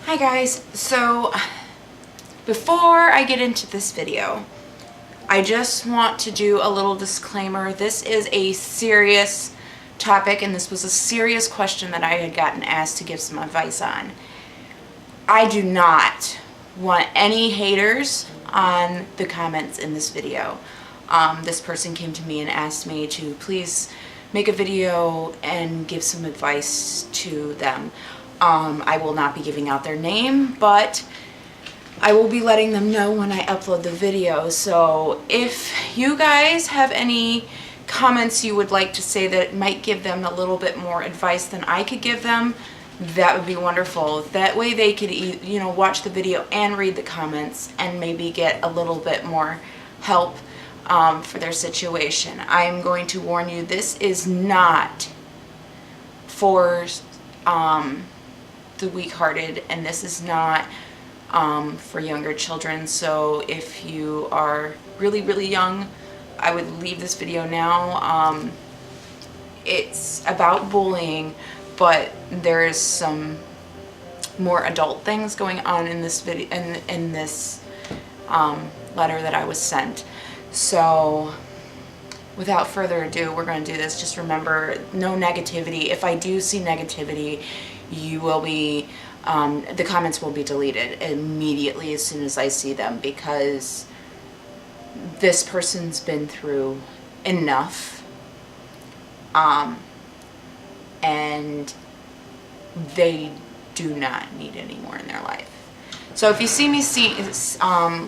Hi guys, so before I get into this video, I just want to do a little disclaimer. This is a serious topic and this was a serious question that I had gotten asked to give some advice on. I do not want any haters on the comments in this video. This person came to me and asked me to please make a video and give some advice to them. I will not be giving out their name, but I will be letting them know when I upload the video. So if you guys have any comments you would like to say that might give them a little bit more advice than I could give them, that would be wonderful. That way they could, watch the video and read the comments and maybe get a little bit more help for their situation. I'm going to warn you, this is not for the weak-hearted, and this is not for younger children. So if you are really young, I would leave this video now. It's about bullying, but there's some more adult things going on in this video, in this letter that I was sent. So without further ado, we're going to do this. Just remember, no negativity. If I do see negativity, you will be, the comments will be deleted immediately as soon as I see them, because this person's been through enough, and they do not need any more in their life. So if you see me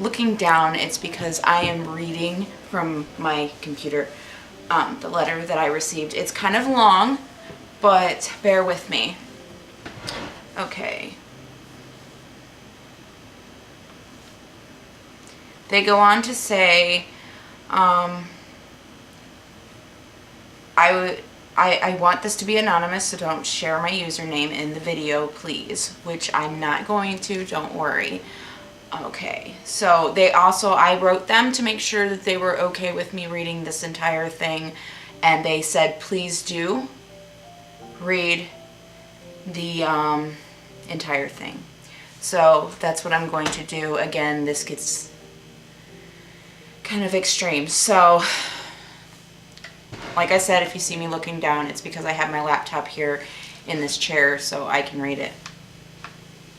looking down, it's because I am reading from my computer the letter that I received. It's kind of long, but bear with me. Okay. They go on to say, I want this to be anonymous, so don't share my username in the video, please, which I'm not going to, don't worry. Okay, so they also, I wrote them to make sure that they were okay with me reading this entire thing, and they said, please do read the entire thing. So that's what I'm going to do. Again, this gets kind of extreme. So like I said, if you see me looking down, it's because I have my laptop here in this chair so I can read it.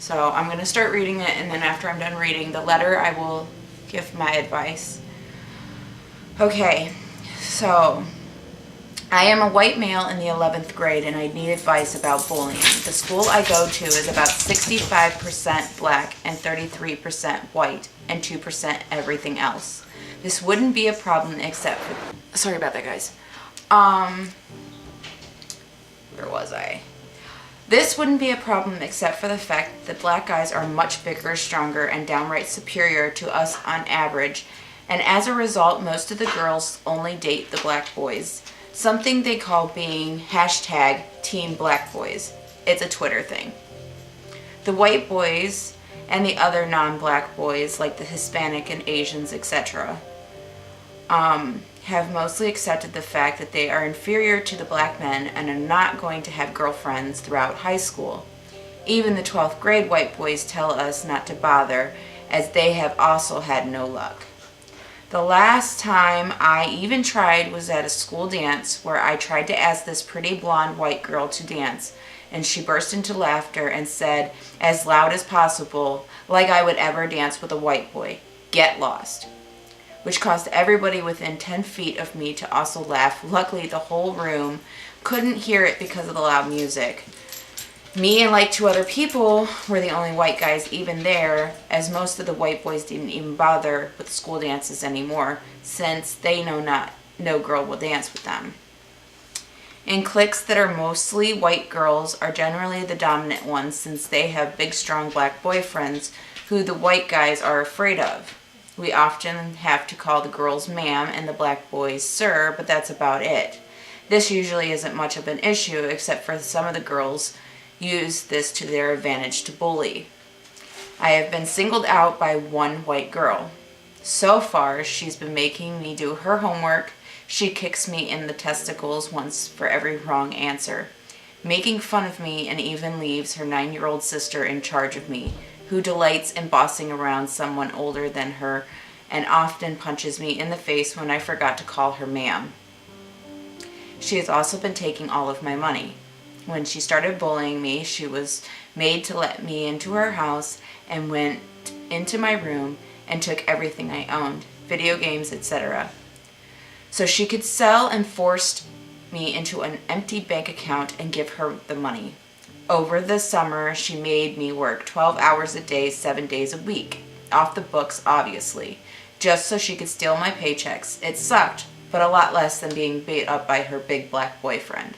So I'm going to start reading it, and then after I'm done reading the letter, I will give my advice. Okay, so I am a white male in the 11th grade and I need advice about bullying. The school I go to is about 65% black and 33% white and 2% everything else. This wouldn't be a problem except for... Sorry about that, guys. Where was I? This wouldn't be a problem except for the fact that black guys are much bigger, stronger, and downright superior to us on average, and as a result, most of the girls only date the black boys. Something they call being hashtag Team Black Boys. It's a Twitter thing. The white boys and the other non-black boys, like the Hispanic and Asians, etc., have mostly accepted the fact that they are inferior to the black men and are not going to have girlfriends throughout high school. Even the 12th grade white boys tell us not to bother, as they have also had no luck. The last time I even tried was at a school dance where I tried to ask this pretty blonde white girl to dance, and she burst into laughter and said, as loud as possible, like I would ever dance with a white boy, "Get lost," which caused everybody within 10 feet of me to also laugh. Luckily, the whole room couldn't hear it because of the loud music. Me and like 2 other people were the only white guys even there, as most of the white boys didn't even bother with school dances anymore, since they know no girl will dance with them. In cliques that are mostly white, girls are generally the dominant ones, since they have big strong black boyfriends who the white guys are afraid of. We often have to call the girls ma'am and the black boys sir, but that's about it. This usually isn't much of an issue, except for some of the girls use this to their advantage to bully. I have been singled out by one white girl. So far, she's been making me do her homework. She kicks me in the testicles once for every wrong answer. making fun of me, and even leaves her 9-year-old sister in charge of me, who delights in bossing around someone older than her and often punches me in the face when I forgot to call her ma'am. She has also been taking all of my money. When she started bullying me, she was made to let me into her house and went into my room and took everything I owned, video games, etc. So she could sell, and forced me into an empty bank account and give her the money. Over the summer, she made me work 12 hours a day, 7 days a week. Off the books, obviously, just so she could steal my paychecks. It sucked, but a lot less than being beat up by her big black boyfriend.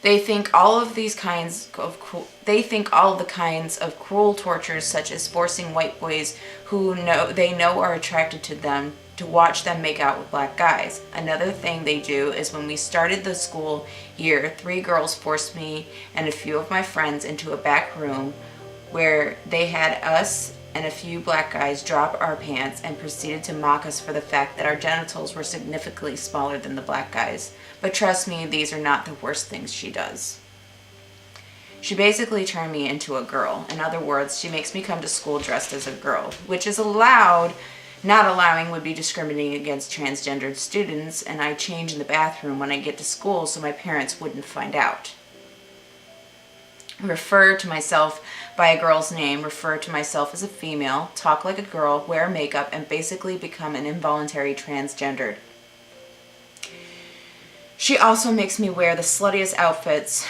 They think all of the kinds of cruel tortures, such as forcing white boys who they know are attracted to them to watch them make out with black guys. Another thing they do is, when we started the school year, 3 girls forced me and a few of my friends into a back room where they had us and a few black guys drop our pants and proceeded to mock us for the fact that our genitals were significantly smaller than the black guys. But trust me, these are not the worst things she does. She basically turned me into a girl. In other words, she makes me come to school dressed as a girl, which is allowed. Not allowing would be discriminating against transgendered students, and I change in the bathroom when I get to school so my parents wouldn't find out. Refer to myself by a girl's name, refer to myself as a female, talk like a girl, wear makeup, and basically become an involuntary transgendered. She also makes me wear the sluttiest outfits,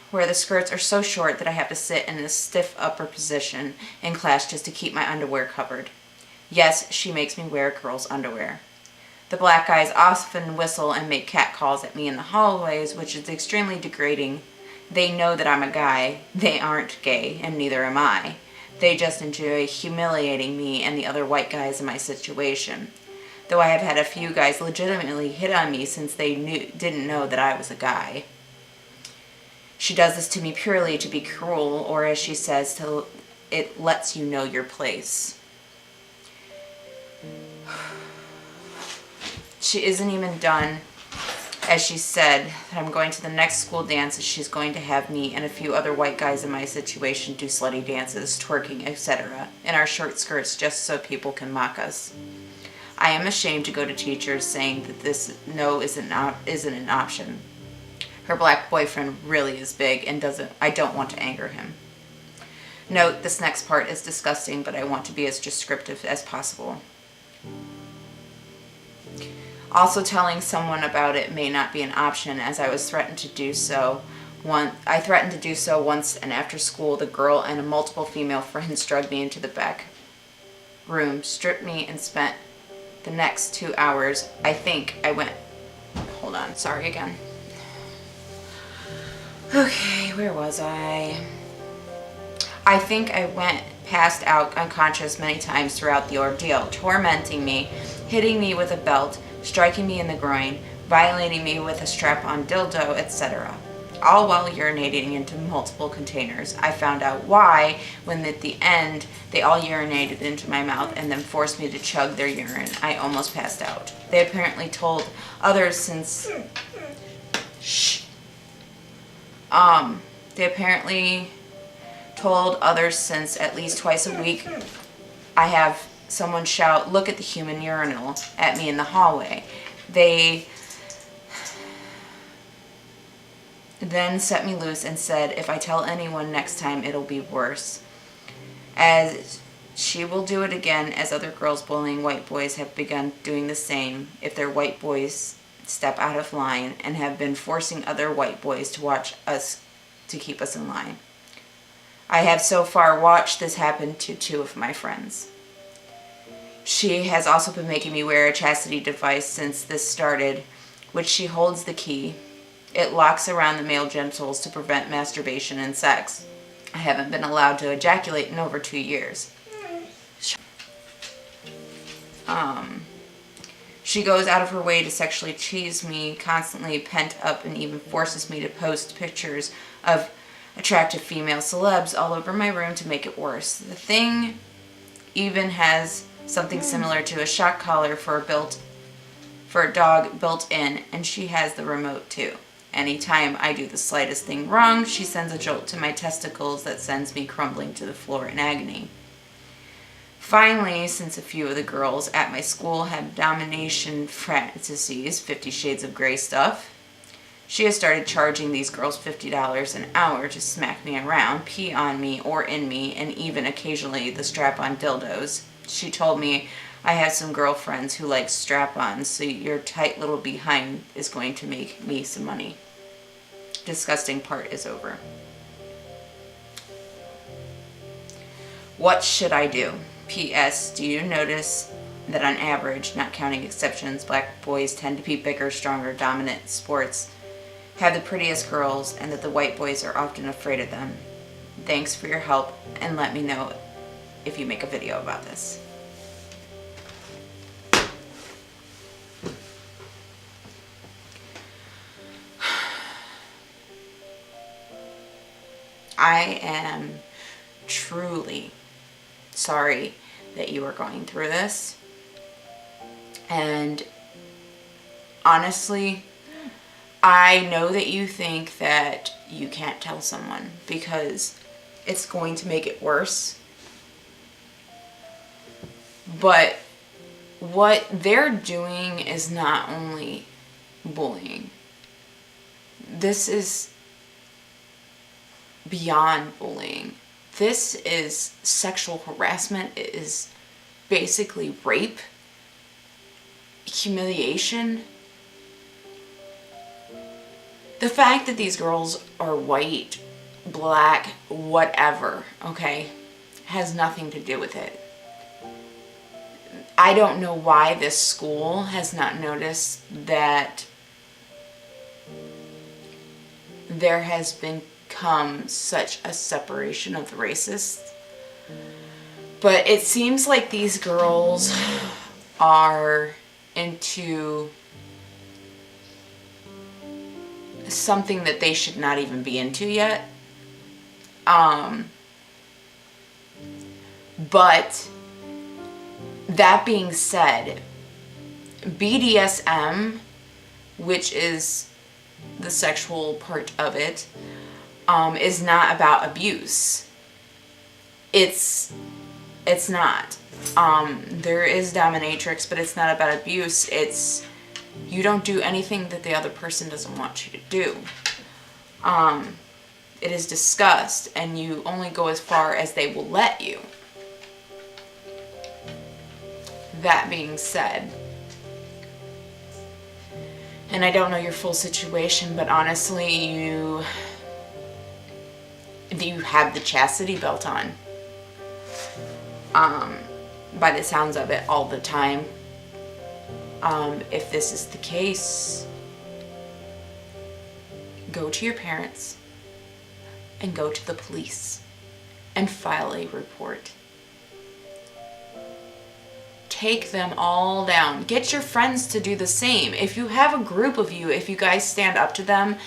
where the skirts are so short that I have to sit in a stiff upper position in class just to keep my underwear covered. Yes, she makes me wear girls' underwear. The black guys often whistle and make catcalls at me in the hallways, which is extremely degrading. They know that I'm a guy. They aren't gay, and neither am I. They just enjoy humiliating me and the other white guys in my situation. Though I have had a few guys legitimately hit on me since they didn't know that I was a guy. She does this to me purely to be cruel, or as she says, it lets you know your place. She isn't even done. As she said, that I'm going to the next school dance, she's going to have me and a few other white guys in my situation do slutty dances, twerking, etc. in our short skirts just so people can mock us. I am ashamed to go to teachers saying that this isn't an option. Her black boyfriend really is big and I don't want to anger him. Note, this next part is disgusting, but I want to be as descriptive as possible. Also, telling someone about it may not be an option, as I was threatened to do so. I threatened to do so once, and after school, the girl and multiple female friends dragged me into the back room, stripped me, and spent the next 2 hours. Hold on, sorry again. Okay, where was I? I think I went passed out unconscious many times throughout the ordeal, tormenting me, hitting me with a belt, striking me in the groin, violating me with a strap-on dildo, etc. All while urinating into multiple containers. I found out why when at the end they all urinated into my mouth and then forced me to chug their urine. I almost passed out. They apparently told others since at least twice a week I have someone shout, "Look at the human urinal," at me in the hallway. They then set me loose and said, if I tell anyone next time, it'll be worse. As she will do it again, as other girls bullying white boys have begun doing the same if their white boys step out of line, and have been forcing other white boys to watch us to keep us in line. I have so far watched this happen to 2 of my friends. She has also been making me wear a chastity device since this started, which she holds the key. It locks around the male genitals to prevent masturbation and sex. I haven't been allowed to ejaculate in over 2 years. She goes out of her way to sexually tease me, constantly pent up, and even forces me to post pictures of attractive female celebs all over my room to make it worse. The thing even has something similar to a shock collar for a dog built in, and she has the remote too. Anytime I do the slightest thing wrong, she sends a jolt to my testicles that sends me crumbling to the floor in agony. Finally, since a few of the girls at my school have domination fantasies, 50 Shades of Grey stuff, she has started charging these girls $50 an hour to smack me around, pee on me or in me, and even occasionally the strap-on dildos. She told me, I have some girlfriends who like strap-ons, so your tight little behind is going to make me some money. Disgusting part is over. What should I do? P.S. Do you notice that on average, not counting exceptions, black boys tend to be bigger, stronger, dominant sports, have the prettiest girls, and that the white boys are often afraid of them? Thanks for your help, and let me know if you make a video about this. I am truly sorry that you are going through this. And honestly, I know that you think that you can't tell someone because it's going to make it worse. But what they're doing is not only bullying. This is beyond bullying. This is sexual harassment. It is basically rape, humiliation. The fact that these girls are white, black, whatever, okay, has nothing to do with it. I don't know why this school has not noticed that there has become such a separation of the racists. But it seems like these girls are into something that they should not even be into yet. But that being said, BDSM, which is the sexual part of it, is not about abuse. It's not. There is dominatrix, but it's not about abuse. It's you don't do anything that the other person doesn't want you to do. It is discussed, and you only go as far as they will let you. That being said, and I don't know your full situation, but honestly, you have the chastity belt on. By the sounds of it, all the time. If this is the case, go to your parents and go to the police and file a report. Take them all down. Get your friends to do the same. If you have a group of you, if you guys stand up to them,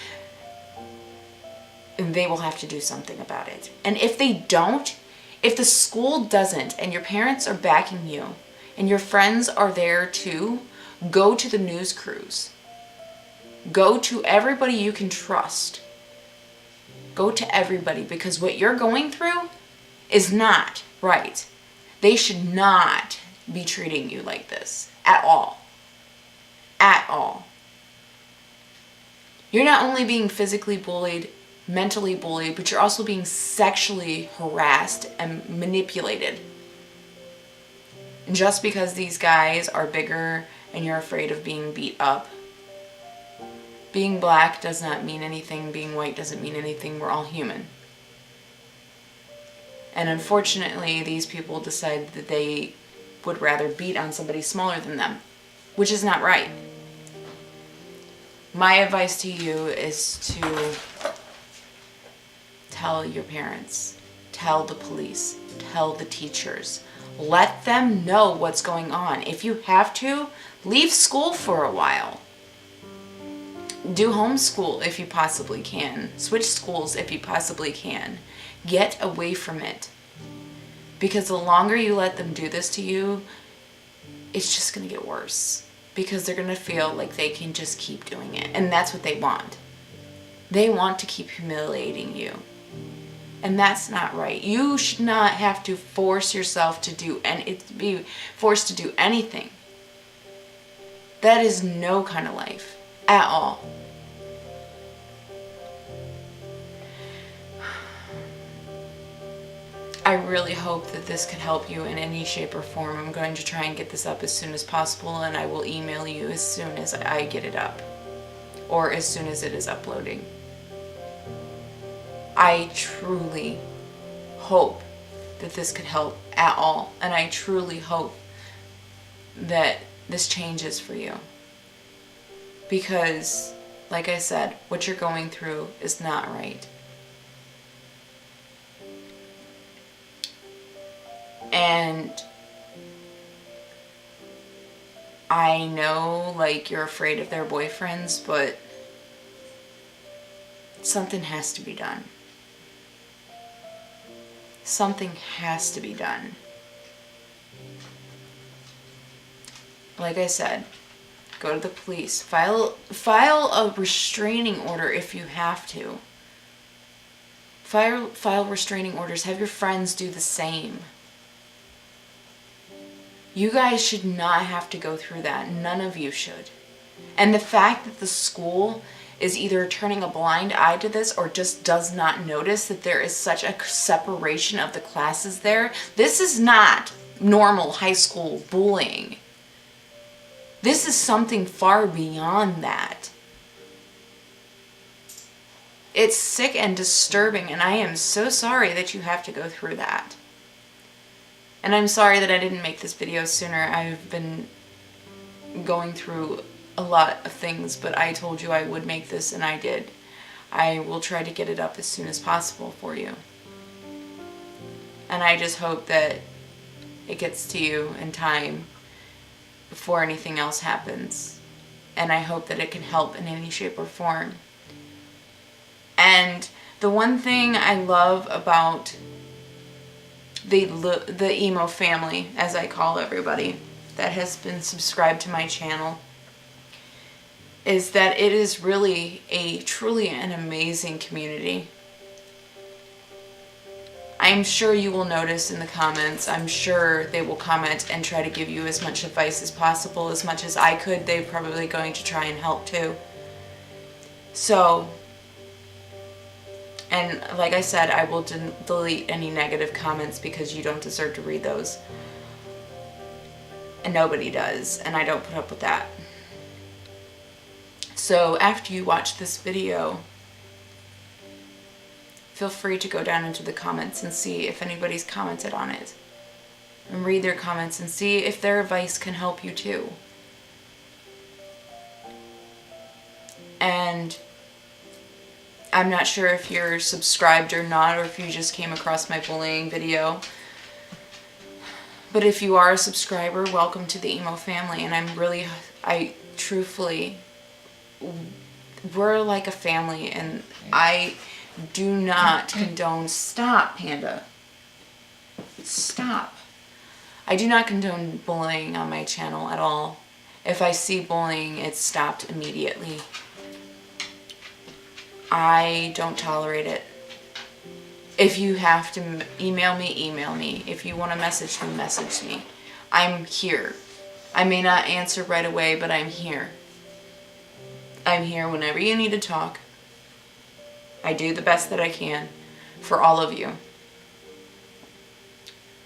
they will have to do something about it. And if they don't, if the school doesn't, and your parents are backing you, and your friends are there too, go to the news crews. Go to everybody you can trust. Go to everybody, because what you're going through is not right. They should not be treating you like this at all. At all. You're not only being physically bullied, mentally bullied, but you're also being sexually harassed and manipulated. Just because these guys are bigger and you're afraid of being beat up. Being black does not mean anything. Being white doesn't mean anything. We're all human. And unfortunately, these people decide that they would rather beat on somebody smaller than them, which is not right. My advice to you is to tell your parents, tell the police, tell the teachers. Let them know what's going on. If you have to, leave school for a while. Do homeschool if you possibly can. Switch schools if you possibly can. Get away from it. Because the longer you let them do this to you, it's just going to get worse. Because they're going to feel like they can just keep doing it. And that's what they want. They want to keep humiliating you. And that's not right. You should not have to force yourself to do, and be forced to do anything. That is no kind of life at all. I really hope that this could help you in any shape or form. I'm going to try and get this up as soon as possible, and I will email you as soon as I get it up, or as soon as it is uploading. I truly hope that this could help at all, and I truly hope that this changes for you. Because, like I said, what you're going through is not right. And I know, like, you're afraid of their boyfriends, but something has to be done. Something has to be done. Like I said, go to the police. File a restraining order if you have to. File restraining orders. Have your friends do the same. You guys should not have to go through that. None of you should. And the fact that the school is either turning a blind eye to this or just does not notice that there is such a separation of the classes there. This is not normal high school bullying. This is something far beyond that. It's sick and disturbing, and I am so sorry that you have to go through that. And I'm sorry that I didn't make this video sooner. I've been going through a lot of things, but I told you I would make this, and I did. I will try to get it up as soon as possible for you. And I just hope that it gets to you in time before anything else happens. And I hope that it can help in any shape or form. And the one thing I love about the emo family, as I call everybody that has been subscribed to my channel, is that it is really truly an amazing community. I'm sure you will notice in the comments, I'm sure they will comment and try to give you as much advice as possible. As much as I could, they're probably going to try and help too. So, and like I said, I will delete any negative comments because you don't deserve to read those. And nobody does, and I don't put up with that. So after you watch this video, feel free to go down into the comments and see if anybody's commented on it. And read their comments and see if their advice can help you too. And I'm not sure if you're subscribed or not, or if you just came across my bullying video. But if you are a subscriber, welcome to the emo family. And I truthfully, we're like a family, and I do not condone, stop, Panda. Stop. I do not condone bullying on my channel at all. If I see bullying, it's stopped immediately. I don't tolerate it. If you have to email me, email me. If you want to message me, message me. I'm here. I may not answer right away, but I'm here. I'm here whenever you need to talk. I do the best that I can for all of you.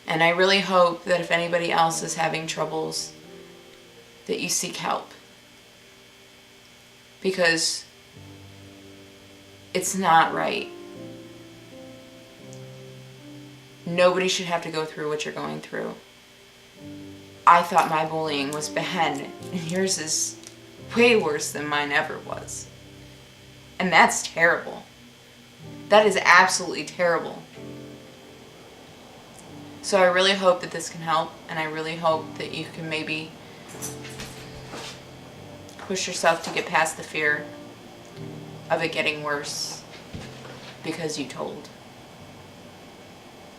And I really hope that if anybody else is having troubles, that you seek help. Because it's not right. Nobody should have to go through what you're going through. I thought my bullying was bad, and yours is way worse than mine ever was. And that's terrible. That is absolutely terrible. So I really hope that this can help, and I really hope that you can maybe push yourself to get past the fear of it getting worse because you told.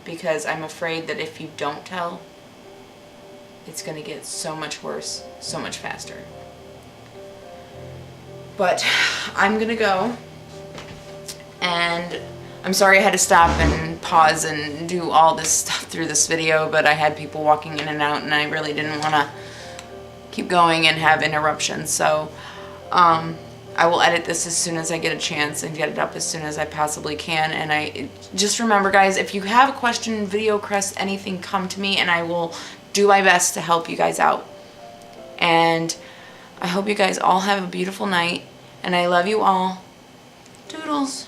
Because I'm afraid that if you don't tell, it's going to get so much worse, so much faster. But I'm going to go. And I'm sorry I had to stop and pause and do all this stuff through this video, but I had people walking in and out and I really didn't want to keep going and have interruptions. So I will edit this as soon as I get a chance and get it up as soon as I possibly can. And I just remember, guys, if you have a question, video request, anything, come to me and I will do my best to help you guys out. And I hope you guys all have a beautiful night, and I love you all. Doodles.